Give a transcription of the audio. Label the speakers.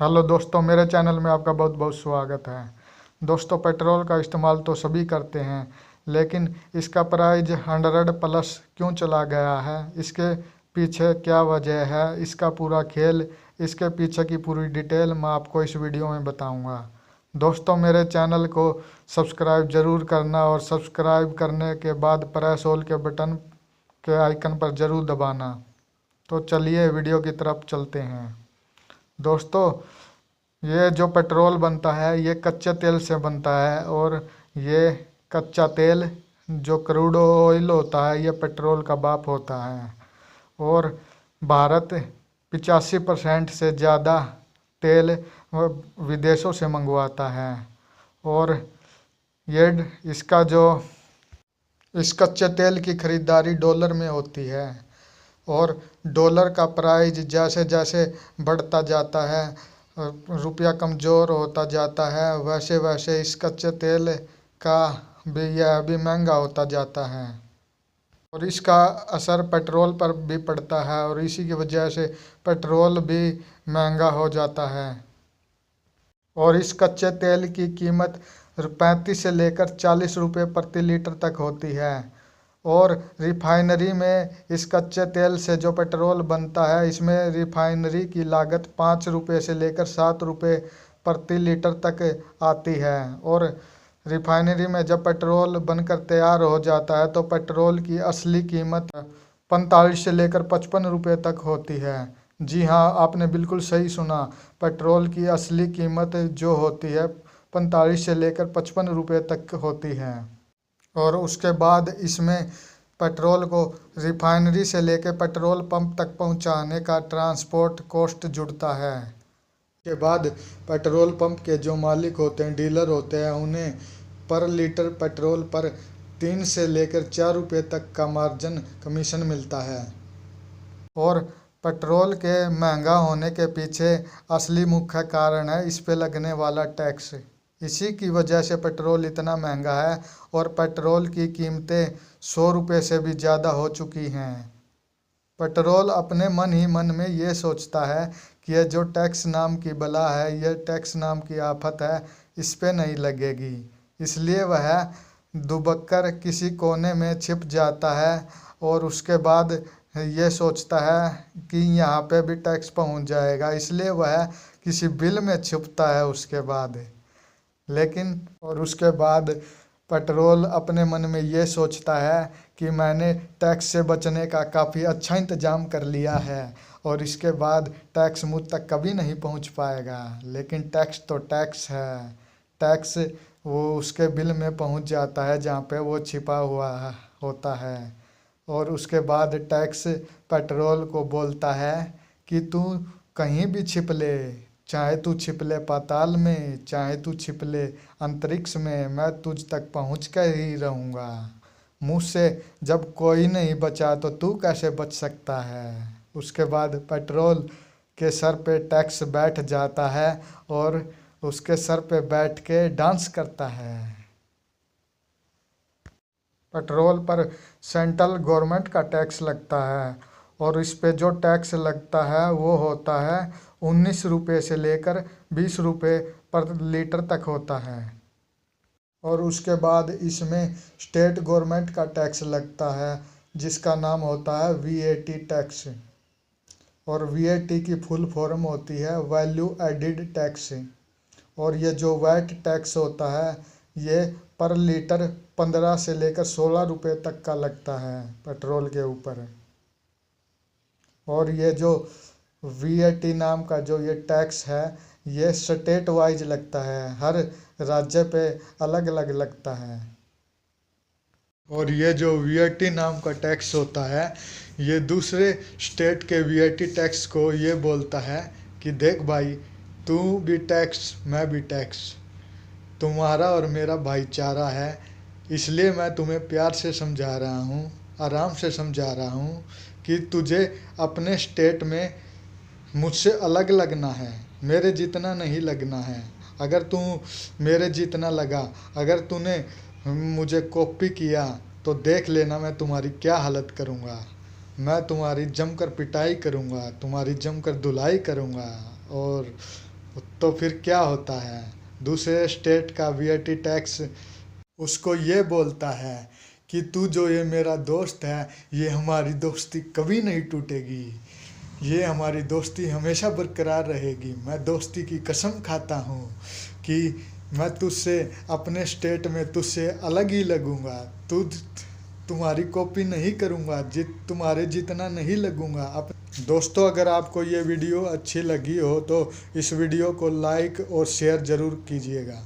Speaker 1: Hello दोस्तों, मेरे channel में आपका बहुत बहुत स्वागत है। दोस्तों, पेट्रोल का इस्तेमाल तो सभी करते हैं, लेकिन इसका प्राइस 100+ क्यों चला गया है? इसके पीछे क्या वजह है? इसका पूरा खेल, इसके पीछे की पूरी डिटेल मैं आपको इस वीडियो में बताऊंगा। दोस्तों, मेरे चैनल को सब्सक्राइब ज़रूर करना और सब्सक्राइब करने के बाद प्रेस ऑल के बटन के आइकन पर ज़रूर दबाना। तो चलिए वीडियो की तरफ चलते हैं। दोस्तों, ये जो पेट्रोल बनता है ये कच्चे तेल से बनता है, और ये कच्चा तेल जो क्रूड ऑयल होता है ये पेट्रोल का बाप होता है। और भारत 85% से ज़्यादा तेल विदेशों से मंगवाता है। और ये इसका जो इस कच्चे तेल की खरीदारी डॉलर में होती है, और डॉलर का प्राइस जैसे जैसे बढ़ता जाता है, रुपया कमज़ोर होता जाता है, वैसे वैसे इस कच्चे तेल का भी यह भी महंगा होता जाता है। और इसका असर पेट्रोल पर भी पड़ता है, और इसी की वजह से पेट्रोल भी महंगा हो जाता है। और इस कच्चे तेल की कीमत 35 से लेकर 40 रुपये प्रति लीटर तक होती है। और रिफाइनरी में इस कच्चे तेल से जो पेट्रोल बनता है, इसमें रिफाइनरी की लागत 5 रुपये से लेकर 7 रुपये प्रति लीटर तक आती है। और रिफाइनरी में जब पेट्रोल बनकर तैयार हो जाता है तो पेट्रोल की असली कीमत 45 से लेकर 55 रुपये तक होती है। जी हाँ, आपने बिल्कुल सही सुना। पेट्रोल की असली कीमत जो होती है 45 से लेकर 55 रुपये तक होती है। और उसके बाद इसमें पेट्रोल को रिफाइनरी से लेकर पेट्रोल पंप तक पहुंचाने का ट्रांसपोर्ट कॉस्ट जुड़ता है। के बाद पेट्रोल पंप के जो मालिक होते हैं, डीलर होते हैं, उन्हें पर लीटर पेट्रोल पर 3 से लेकर 4 रुपये तक का मार्जिन कमीशन मिलता है। और पेट्रोल के महंगा होने के पीछे असली मुख्य कारण है इस पे लगने वाला टैक्स। इसी की वजह से पेट्रोल इतना महंगा है, और पेट्रोल की कीमतें 100 रुपये से भी ज़्यादा हो चुकी हैं। पेट्रोल अपने मन ही मन में ये सोचता है कि यह जो टैक्स नाम की बला है, यह टैक्स नाम की आफत है, इस पे नहीं लगेगी। इसलिए वह दुबक्कर किसी कोने में छिप जाता है, और उसके बाद ये सोचता है कि यहाँ पे भी टैक्स पहुँच जाएगा, इसलिए वह किसी बिल में छुपता है उसके बाद। लेकिन और उसके बाद पेट्रोल अपने मन में ये सोचता है कि मैंने टैक्स से बचने का काफ़ी अच्छा इंतज़ाम कर लिया है, और इसके बाद टैक्स मुझ तक कभी नहीं पहुंच पाएगा। लेकिन टैक्स तो टैक्स है। टैक्स वो उसके बिल में पहुंच जाता है जहाँ पे वो छिपा हुआ होता है। और उसके बाद टैक्स पेट्रोल को बोलता है कि तू कहीं भी छिप ले, चाहे तू छिप ले पाताल में, चाहे तू छिप ले अंतरिक्ष में, मैं तुझ तक पहुँच कर ही रहूँगा। मुझसे जब कोई नहीं बचा तो तू कैसे बच सकता है? उसके बाद पेट्रोल के सर पे टैक्स बैठ जाता है, और उसके सर पे बैठ के डांस करता है। पेट्रोल पर सेंट्रल गवर्नमेंट का टैक्स लगता है, और इस पे जो टैक्स लगता है वो होता है 19 रुपये से लेकर 20 रुपये पर लीटर तक होता है। और उसके बाद इसमें स्टेट गवर्नमेंट का टैक्स लगता है, जिसका नाम होता है वीएटी टैक्स। और वीएटी की फुल फॉर्म होती है वैल्यू एडिड टैक्स। और ये जो वैट टैक्स होता है ये पर लीटर 15 से लेकर 16 रुपये तक का लगता है पेट्रोल के ऊपर। और ये जो वीएटी नाम का जो ये टैक्स है ये स्टेट वाइज लगता है, हर राज्य पे अलग अलग लगता है। और ये जो वीएटी नाम का टैक्स होता है ये दूसरे स्टेट के वीएटी टैक्स को ये बोलता है कि देख भाई, तू भी टैक्स मैं भी टैक्स, तुम्हारा और मेरा भाईचारा है, इसलिए मैं तुम्हें प्यार से समझा रहा हूँ, आराम से समझा रहा हूँ कि तुझे अपने स्टेट में मुझसे अलग लगना है, मेरे जितना नहीं लगना है। अगर तू मेरे जितना लगा, अगर तूने मुझे कॉपी किया तो देख लेना मैं तुम्हारी क्या हालत करूँगा। मैं तुम्हारी जमकर पिटाई करूँगा, तुम्हारी जमकर धुलाई करूँगा, और तो फिर क्या होता है, दूसरे स्टेट का वीआईटी टैक्स उसको ये बोलता है कि तू जो ये मेरा दोस्त है, ये हमारी दोस्ती कभी नहीं टूटेगी, ये हमारी दोस्ती हमेशा बरकरार रहेगी। मैं दोस्ती की कसम खाता हूँ कि मैं तुझसे अपने स्टेट में तुझसे अलग ही लगूंगा, तुम्हारी कॉपी नहीं करूंगा, तुम्हारे जितना नहीं लगूंगा। दोस्तों, अगर आपको ये वीडियो अच्छी लगी हो तो इस वीडियो को लाइक और शेयर ज़रूर कीजिएगा।